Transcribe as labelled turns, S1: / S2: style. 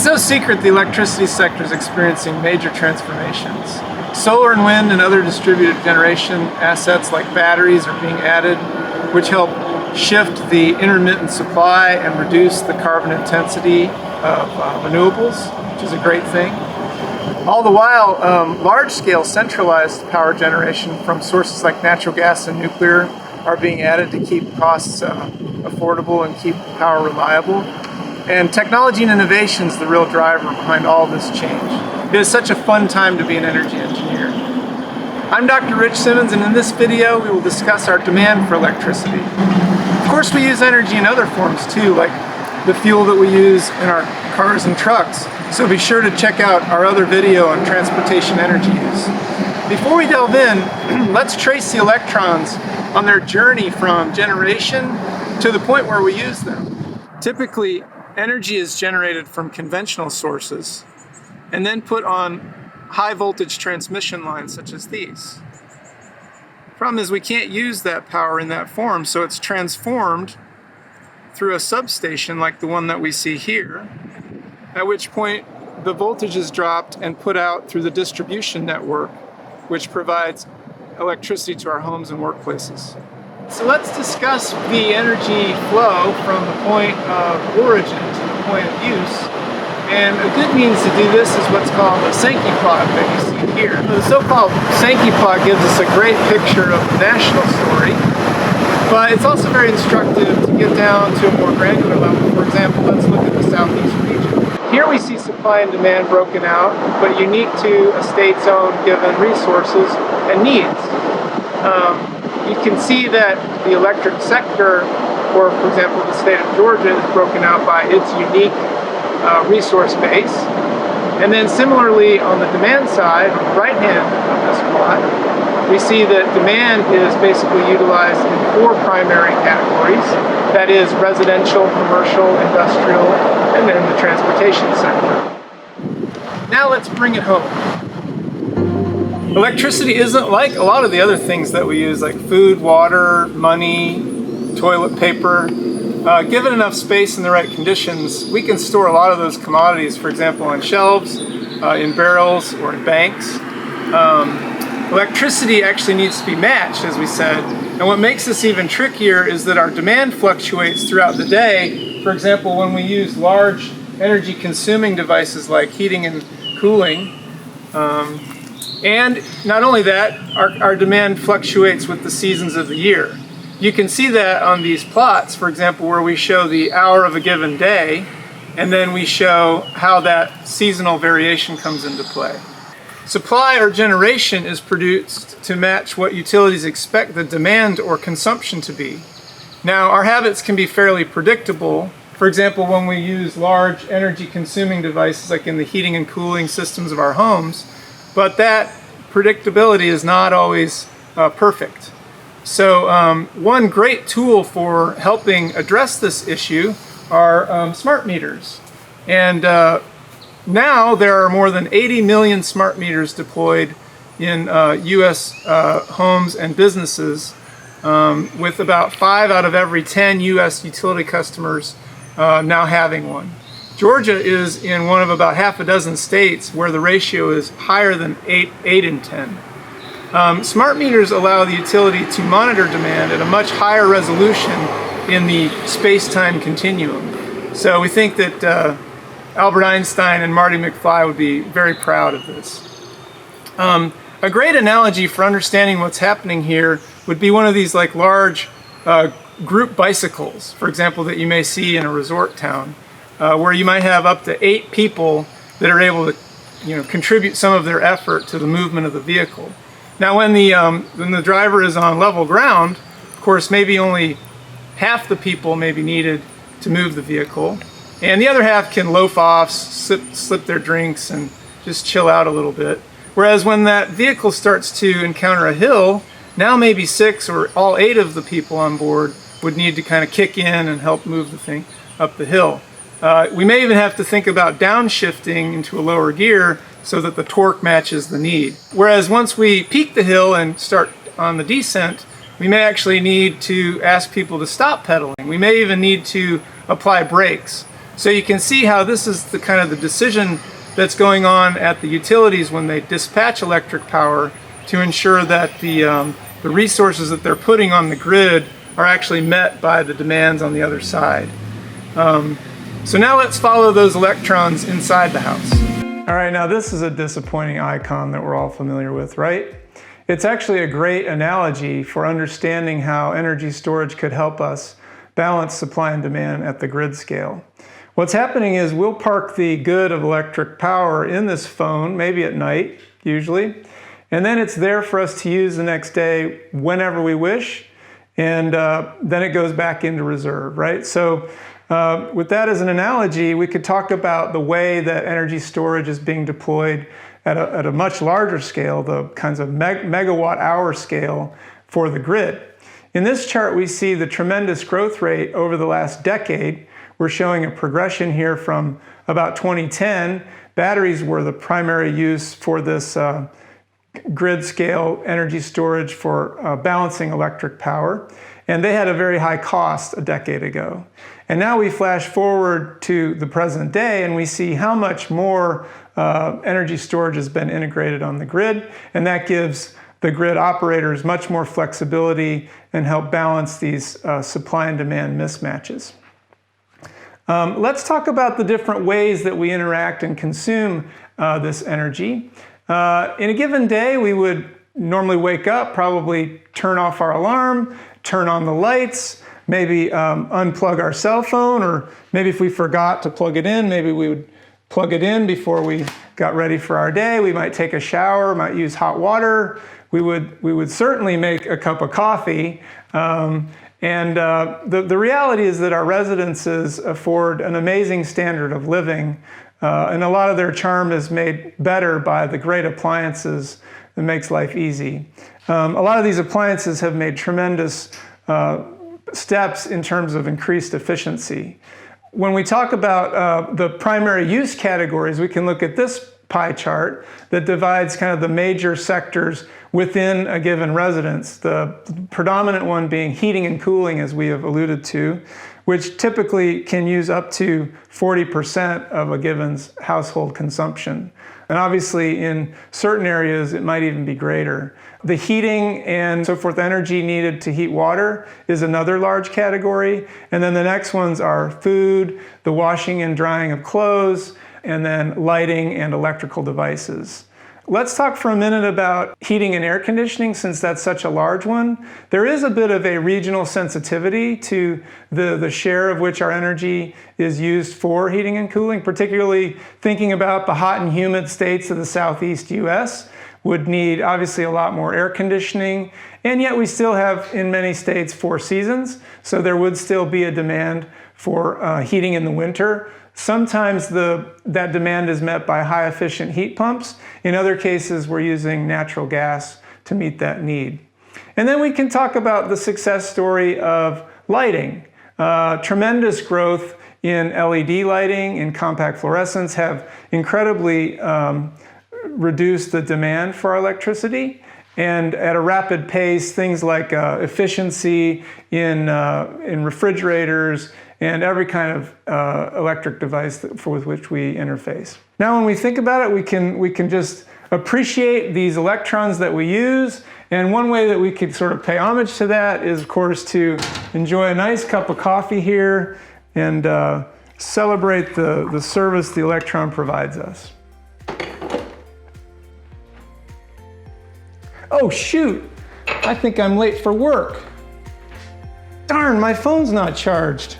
S1: It's no secret the electricity sector is experiencing major transformations. Solar and wind and other distributed generation assets like batteries are being added, which help shift the intermittent supply and reduce the carbon intensity of renewables, which is a great thing. All the while, large-scale centralized power generation from sources like natural gas and nuclear are being added to keep costs affordable and keep power reliable. And technology and innovation is the real driver behind all this change. It is such a fun time to be an energy engineer. I'm Dr. Rich Simmons, and in this video we will discuss our demand for electricity. Of course, we use energy in other forms too, like the fuel that we use in our cars and trucks. So be sure to check out our other video on transportation energy use. Before we delve in, let's trace the electrons on their journey from generation to the point where we use them. Typically, energy is generated from conventional sources and then put on high voltage transmission lines such as these. The problem is we can't use that power in that form, so it's transformed through a substation like the one that we see here, at which point the voltage is dropped and put out through the distribution network, which provides electricity to our homes and workplaces. So let's discuss the energy flow from the point of origin to the point of use. And a good means to do this is what's called a Sankey plot that you see here. The so-called Sankey plot gives us a great picture of the national story, but it's also very instructive to get down to a more granular level. For example, let's look at the southeast region. Here we see supply and demand broken out, but unique to a state's own given resources and needs. You can see that the electric sector, or for example the state of Georgia, is broken out by its unique resource base. And then similarly on the demand side, on the right hand of this plot, we see that demand is basically utilized in 4 primary categories. That is residential, commercial, industrial, and then the transportation sector. Now let's bring it home. Electricity isn't like a lot of the other things that we use, like food, water, money, toilet paper. Given enough space and the right conditions, we can store a lot of those commodities, for example, on shelves, in barrels, or in banks. Electricity actually needs to be matched, as we said, and what makes this even trickier is that our demand fluctuates throughout the day. For example, when we use large energy consuming devices like heating and cooling, and not only that, our demand fluctuates with the seasons of the year. You can see that on these plots, for example, where we show the hour of a given day, and then we show how that seasonal variation comes into play. Supply or generation is produced to match what utilities expect the demand or consumption to be. Now, our habits can be fairly predictable. For example, when we use large energy consuming devices like in the heating and cooling systems of our homes, but that predictability is not always perfect. So one great tool for helping address this issue are smart meters. And now there are more than 80 million smart meters deployed in US homes and businesses, with about 5 out of every 10 US utility customers now having one. Georgia is in one of about half a dozen states where the ratio is higher than 8 in 10. Smart meters allow the utility to monitor demand at a much higher resolution in the space-time continuum. So we think that Albert Einstein and Marty McFly would be very proud of this. A great analogy for understanding what's happening here would be one of these like large group bicycles, for example, that you may see in a resort town, where you might have up to 8 people that are able to contribute some of their effort to the movement of the vehicle. Now when the driver is on level ground, of course maybe only half the people may be needed to move the vehicle, and the other half can loaf off, slip their drinks, and just chill out a little bit. Whereas when that vehicle starts to encounter a hill, now maybe 6 or all 8 of the people on board would need to kind of kick in and help move the thing up the hill. We may even have to think about downshifting into a lower gear so that the torque matches the need. Whereas once we peak the hill and start on the descent, we may actually need to ask people to stop pedaling. We may even need to apply brakes. So you can see how this is the kind of the decision that's going on at the utilities when they dispatch electric power to ensure that the resources that they're putting on the grid are actually met by the demands on the other side. So now let's follow those electrons inside the house. All right, now this is a disappointing icon that we're all familiar with, right? It's actually a great analogy for understanding how energy storage could help us balance supply and demand at the grid scale. What's happening is we'll park the good of electric power in this phone, maybe at night, usually, and then it's there for us to use the next day whenever we wish, and then it goes back into reserve, right? So with that as an analogy, we could talk about the way that energy storage is being deployed at a much larger scale, the kinds of megawatt hour scale for the grid. In this chart, we see the tremendous growth rate over the last decade. We're showing a progression here from about 2010. Batteries were the primary use for this grid scale energy storage for balancing electric power. And they had a very high cost a decade ago. And now we flash forward to the present day and we see how much more energy storage has been integrated on the grid. And that gives the grid operators much more flexibility and help balance these supply and demand mismatches. Let's talk about the different ways that we interact and consume this energy. In a given day, we would normally wake up, probably turn off our alarm, turn on the lights, maybe unplug our cell phone, or maybe if we forgot to plug it in, maybe we would plug it in before we got ready for our day. We might take a shower, might use hot water. We would certainly make a cup of coffee. The reality is that our residences afford an amazing standard of living, and a lot of their charm is made better by the great appliances that makes life easy. A lot of these appliances have made tremendous steps in terms of increased efficiency. When we talk about the primary use categories, we can look at this pie chart that divides kind of the major sectors within a given residence. The predominant one being heating and cooling, as we have alluded to, which typically can use up to 40% of a given's household consumption. And obviously in certain areas it might even be greater. The heating and so forth energy needed to heat water is another large category. And then the next ones are food, the washing and drying of clothes, and then lighting and electrical devices. Let's talk for a minute about heating and air conditioning, since that's such a large one. There is a bit of a regional sensitivity to the share of which our energy is used for heating and cooling, particularly thinking about the hot and humid states of the southeast US would need obviously a lot more air conditioning, and yet we still have in many states 4 seasons, so there would still be a demand for heating in the winter. Sometimes that demand is met by high efficient heat pumps. In other cases, we're using natural gas to meet that need. And then we can talk about the success story of lighting. Tremendous growth in LED lighting and compact fluorescents have incredibly reduced the demand for our electricity. And at a rapid pace, things like efficiency in refrigerators and every kind of electric device with which we interface. Now, when we think about it, we can just appreciate these electrons that we use. And one way that we could sort of pay homage to that is, of course, to enjoy a nice cup of coffee here and celebrate the service the electron provides us. Oh shoot, I think I'm late for work. Darn, my phone's not charged.